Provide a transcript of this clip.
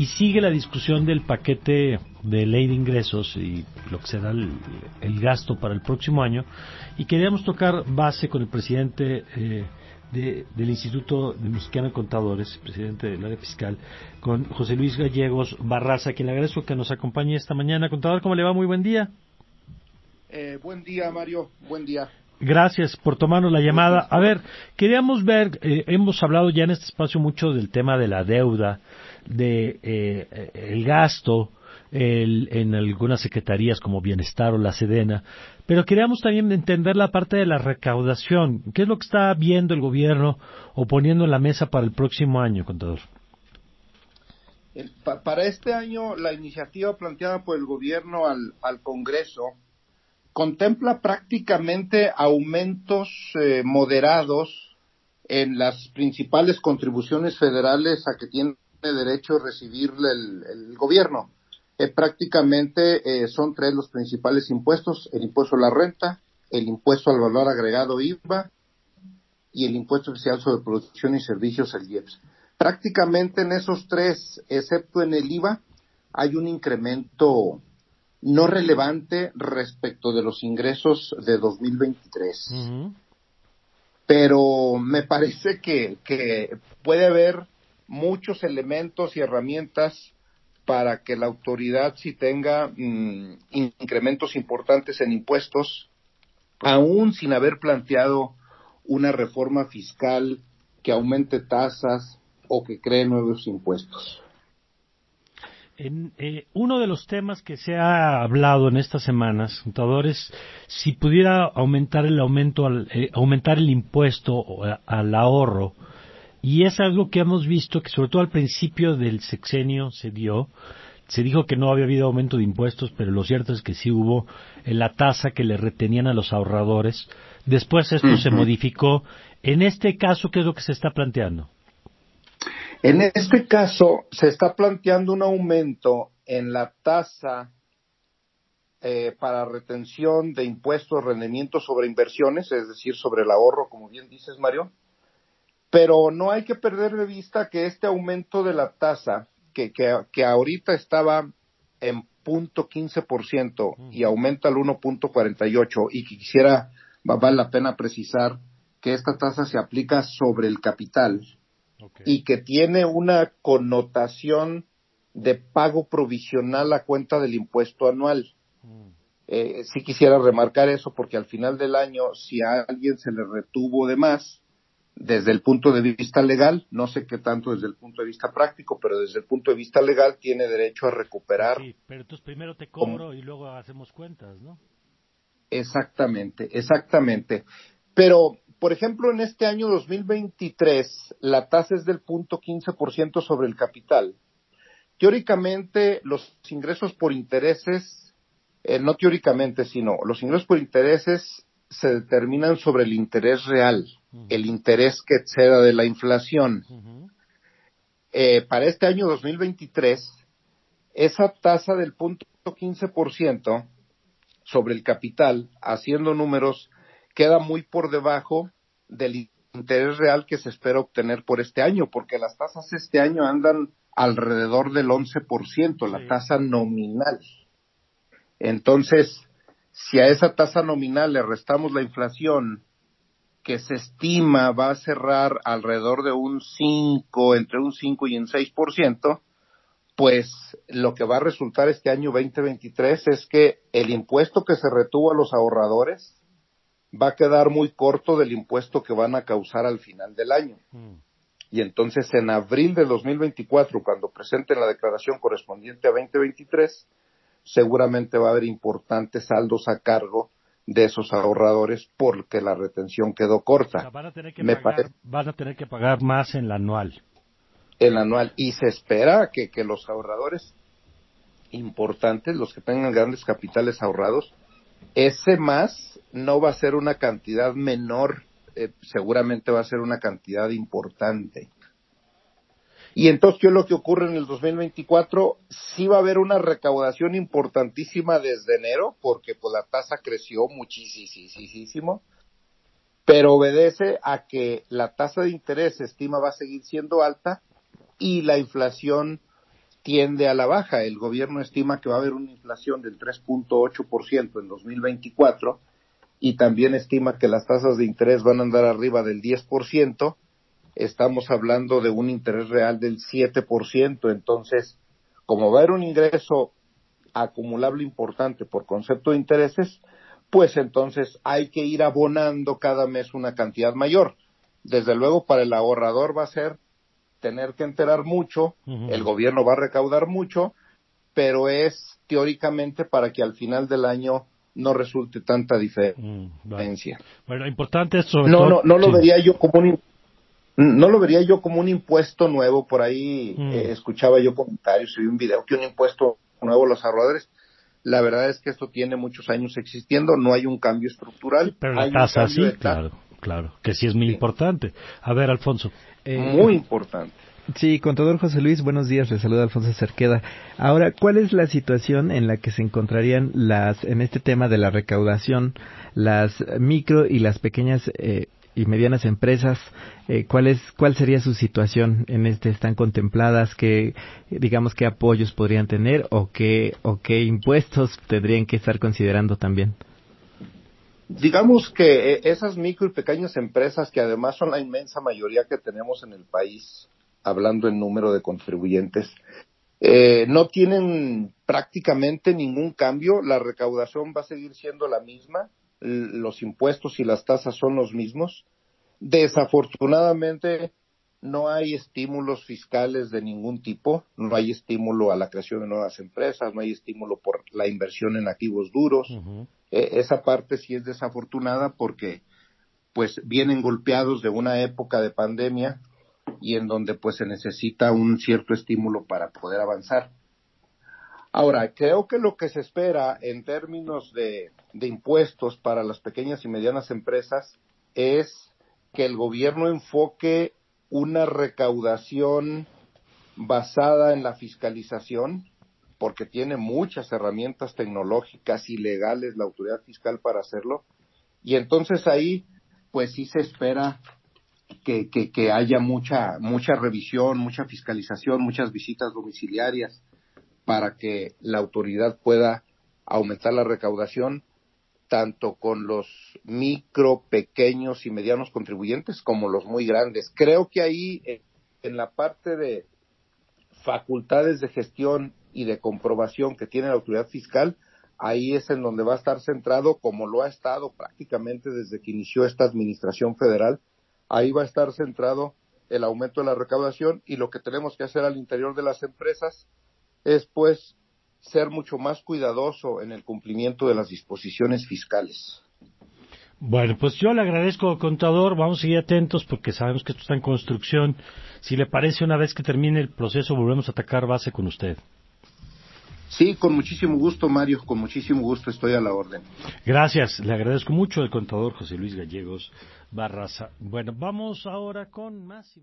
y sigue la discusión del paquete de ley de ingresos y lo que será el gasto para el próximo año, y queríamos tocar base con el presidente del Instituto Mexicano de Contadores, presidente del área fiscal, con José Luis Gallegos Barraza, a quien le agradezco que nos acompañe esta mañana. Contador, ¿cómo le va? Muy buen día. Buen día, Mario, buen día. Gracias por tomarnos la llamada. A ver, queríamos ver, hemos hablado ya en este espacio mucho del tema de la deuda, de el gasto en algunas secretarías como Bienestar o la Sedena, pero queríamos también entender la parte de la recaudación. ¿Qué es lo que está viendo el gobierno o poniendo en la mesa para el próximo año, contador? Para este año, la iniciativa planteada por el gobierno al Congreso contempla prácticamente aumentos moderados en las principales contribuciones federales a que tiene derecho a recibir el gobierno. Prácticamente son tres los principales impuestos: el impuesto a la renta, el impuesto al valor agregado IVA y el impuesto especial sobre producción y servicios, el IEPS. Prácticamente en esos tres, excepto en el IVA, hay un incremento no relevante respecto de los ingresos de 2023. Uh-huh. Pero me parece que puede haber muchos elementos y herramientas para que la autoridad sí tenga incrementos importantes en impuestos, aún sin haber planteado una reforma fiscal que aumente tasas o que cree nuevos impuestos. Uno de los temas que se ha hablado en estas semanas, contadores, si pudiera aumentar aumentar el impuesto al ahorro, y es algo que hemos visto que sobre todo al principio del sexenio se dijo que no había habido aumento de impuestos, pero lo cierto es que sí hubo en la tasa que le retenían a los ahorradores. Después esto se modificó. En este caso, ¿qué es lo que se está planteando? En este caso, se está planteando un aumento en la tasa para retención de impuestos, rendimientos sobre inversiones, es decir, sobre el ahorro, como bien dices, Mario. Pero no hay que perder de vista que este aumento de la tasa, que ahorita estaba en 0.15% y aumenta al 1.48%, y que vale la pena precisar que esta tasa se aplica sobre el capital. Okay. Y que tiene una connotación de pago provisional a cuenta del impuesto anual. Sí quisiera remarcar eso, porque al final del año, si a alguien se le retuvo de más, desde el punto de vista legal, no sé qué tanto desde el punto de vista práctico, pero desde el punto de vista legal tiene derecho a recuperar. Sí, pero entonces primero te cobro y luego hacemos cuentas, ¿no? Exactamente. Pero, por ejemplo, en este año 2023, la tasa es del 0.15% sobre el capital. Teóricamente, los ingresos por intereses, no teóricamente, sino los ingresos por intereses se determinan sobre el interés real, el interés que exceda de la inflación. Para este año 2023, esa tasa del 0.15% sobre el capital, haciendo números, queda muy por debajo del interés real que se espera obtener por este año, porque las tasas este año andan alrededor del 11%, la tasa nominal. Entonces, si a esa tasa nominal le restamos la inflación, que se estima va a cerrar alrededor de entre un 5 y un 6%, pues lo que va a resultar este año 2023 es que el impuesto que se retuvo a los ahorradores va a quedar muy corto del impuesto que van a causar al final del año. Y entonces en abril de 2024, cuando presenten la declaración correspondiente a 2023, seguramente va a haber importantes saldos a cargo de esos ahorradores porque la retención quedó corta. O sea, van a tener que pagar más en la anual. El anual, y se espera que los ahorradores importantes, los que tengan grandes capitales ahorrados, ese más no va a ser una cantidad menor, seguramente va a ser una cantidad importante. Y entonces, ¿qué es lo que ocurre en el 2024? Sí va a haber una recaudación importantísima desde enero, porque pues la tasa creció muchísimo, pero obedece a que la tasa de interés se estima va a seguir siendo alta y la inflación tiende a la baja. El gobierno estima que va a haber una inflación del 3.8% en 2024 y también estima que las tasas de interés van a andar arriba del 10%. Estamos hablando de un interés real del 7%. Entonces, como va a haber un ingreso acumulable importante por concepto de intereses, pues entonces hay que ir abonando cada mes una cantidad mayor. Desde luego, para el ahorrador va a ser tener que enterar mucho, el gobierno va a recaudar mucho, pero es teóricamente para que al final del año no resulte tanta diferencia. Bueno, importante es sobre todo... No lo vería yo como no lo vería yo como un impuesto nuevo. Por ahí escuchaba yo comentarios y vi un video que un impuesto nuevo a los ahorradores. La verdad es que esto tiene muchos años existiendo, no hay un cambio estructural. Pero la tasa sí, claro, que sí es muy importante. A ver, Alfonso. Muy importante. Sí, contador José Luis, buenos días, le saluda Alfonso Cerqueda. Ahora, ¿cuál es la situación en la que se encontrarían en este tema de la recaudación, las micro y las pequeñas y medianas empresas? ¿Cuál sería su situación en están contempladas? ¿Qué apoyos podrían tener o qué impuestos tendrían que estar considerando también? Digamos que esas micro y pequeñas empresas, que además son la inmensa mayoría que tenemos en el país, hablando en número de contribuyentes, no tienen prácticamente ningún cambio. La recaudación va a seguir siendo la misma, los impuestos y las tasas son los mismos. Desafortunadamente no hay estímulos fiscales de ningún tipo, no hay estímulo a la creación de nuevas empresas, no hay estímulo por la inversión en activos duros. Esa parte sí es desafortunada porque pues vienen golpeados de una época de pandemia y en donde pues se necesita un cierto estímulo para poder avanzar. Ahora, creo que lo que se espera en términos de impuestos para las pequeñas y medianas empresas es que el gobierno enfoque una recaudación basada en la fiscalización, porque tiene muchas herramientas tecnológicas y legales la autoridad fiscal para hacerlo, y entonces ahí pues sí se espera que haya mucha revisión, mucha fiscalización, muchas visitas domiciliarias para que la autoridad pueda aumentar la recaudación tanto con los micro, pequeños y medianos contribuyentes como los muy grandes. Creo que ahí en la parte de facultades de gestión y de comprobación que tiene la autoridad fiscal, ahí es en donde va a estar centrado, como lo ha estado prácticamente desde que inició esta administración federal. Ahí va a estar centrado el aumento de la recaudación, y lo que tenemos que hacer al interior de las empresas es pues ser mucho más cuidadoso en el cumplimiento de las disposiciones fiscales. Bueno, pues yo le agradezco, contador. Vamos a seguir atentos porque sabemos que esto está en construcción. Si le parece, una vez que termine el proceso, volvemos a atacar base con usted. Sí, con muchísimo gusto, Mario, con muchísimo gusto, estoy a la orden. Gracias, le agradezco mucho al contador José Luis Gallegos Barraza. Bueno, vamos ahora con más...